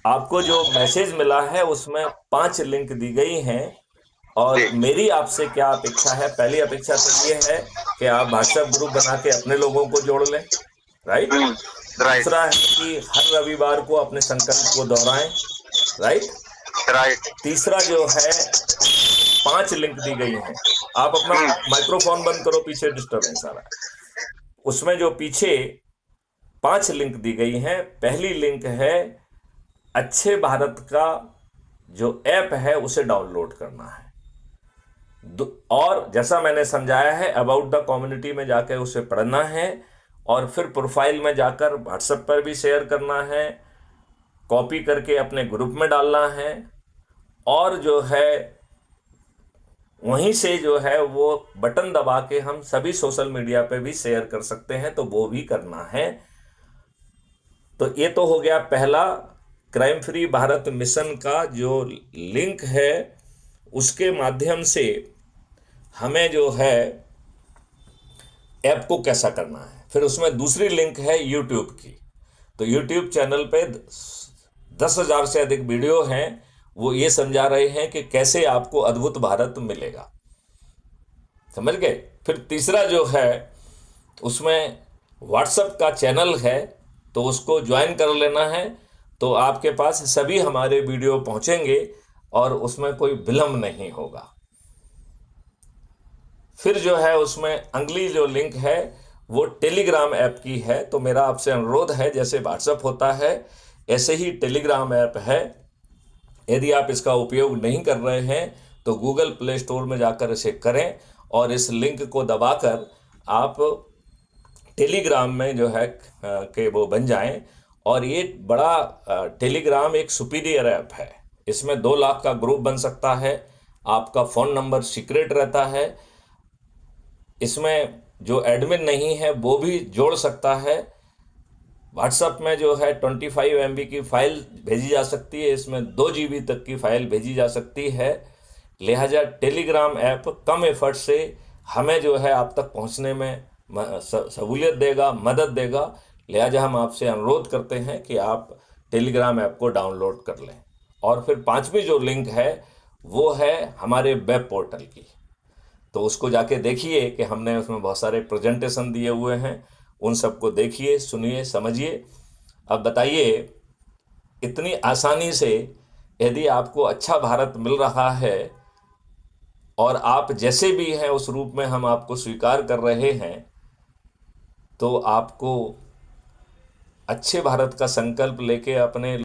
आपको जो मैसेज मिला है उसमें 5 लिंक दी गई हैं। जी। और मेरी आपसे क्या अपेक्षा है? पहली अपेक्षा तो ये है कि आप व्हाट्सएप ग्रुप बना के अपने लोगों को जोड़ लें। राइट। हम्म। राइट। दूसरा है कि हर रविवार को अपने संकल्प को दोहराएं। राइट। राइट। तीसरा जो है, 5 लिंक दी गई हैं। आप अपना हम्म। माइक्रोफोन बंद करो, पीछे डिस्टरबेंस आ रहा है। उसमें जो पीछे 5 लिंक दी गई हैं, पहली लिंक है अच्छे भारत का जो ऐप है उसे डाउनलोड करना है। और जैसा मैंने समझाया है, अबाउट द कम्युनिटी में जाकर उसे पढ़ना है, और फिर प्रोफाइल में जाकर व्हाट्सएप पर भी शेयर करना है, कॉपी करके अपने ग्रुप में डालना है, और जो है वहीं से जो है वो बटन दबा के हम सभी सोशल मीडिया पे भी शेयर कर सकते हैं, तो वो भी करना है। तो ये तो हो गया पहला, क्राइम फ्री भारत मिशन का जो लिंक है उसके माध्यम से हमें जो है ऐप को कैसा करना है। फिर उसमें दूसरी लिंक है यूट्यूब की। तो यूट्यूब चैनल पे 10,000 से अधिक वीडियो हैं, वो ये समझा रहे हैं कि कैसे आपको अद्भुत भारत मिलेगा। समझ गए? फिर तीसरा जो है उसमें व्हाट्सएप का चैनल है, तो उसको ज्वाइन कर लेना है। तो आपके पास सभी हमारे वीडियो पहुंचेंगे और उसमें कोई विलम्ब नहीं होगा। फिर जो है उसमें अगली जो लिंक है वो टेलीग्राम ऐप की है। तो मेरा आपसे अनुरोध है, जैसे व्हाट्सएप होता है ऐसे ही टेलीग्राम ऐप है। यदि आप इसका उपयोग नहीं कर रहे हैं तो गूगल प्ले स्टोर में जाकर इसे करें, और इस लिंक को दबाकर आप टेलीग्राम में जो है के वो बन जाएं। और ये बड़ा टेलीग्राम एक सुपीरियर ऐप है। इसमें 2 लाख का ग्रुप बन सकता है। आपका फ़ोन नंबर सीक्रेट रहता है। इसमें जो एडमिन नहीं है वो भी जोड़ सकता है। व्हाट्सएप में जो है 25 MB की फ़ाइल भेजी जा सकती है, इसमें 2 GB तक की फ़ाइल भेजी जा सकती है। लिहाजा टेलीग्राम ऐप कम एफर्ट से हमें जो है आप तक पहुंचने में सहूलियत देगा, मदद देगा। लिहाजा हम आपसे अनुरोध करते हैं कि आप टेलीग्राम ऐप को डाउनलोड कर लें। और फिर पांचवी जो लिंक है वो है हमारे वेब पोर्टल की। तो उसको जाके देखिए कि हमने उसमें बहुत सारे प्रेजेंटेशन दिए हुए हैं, उन सबको देखिए, सुनिए, समझिए। अब बताइए, इतनी आसानी से यदि आपको अच्छा भारत मिल रहा है और आप जैसे भी हैं उस रूप में हम आपको स्वीकार कर रहे हैं, तो आपको अच्छे भारत का संकल्प लेके अपने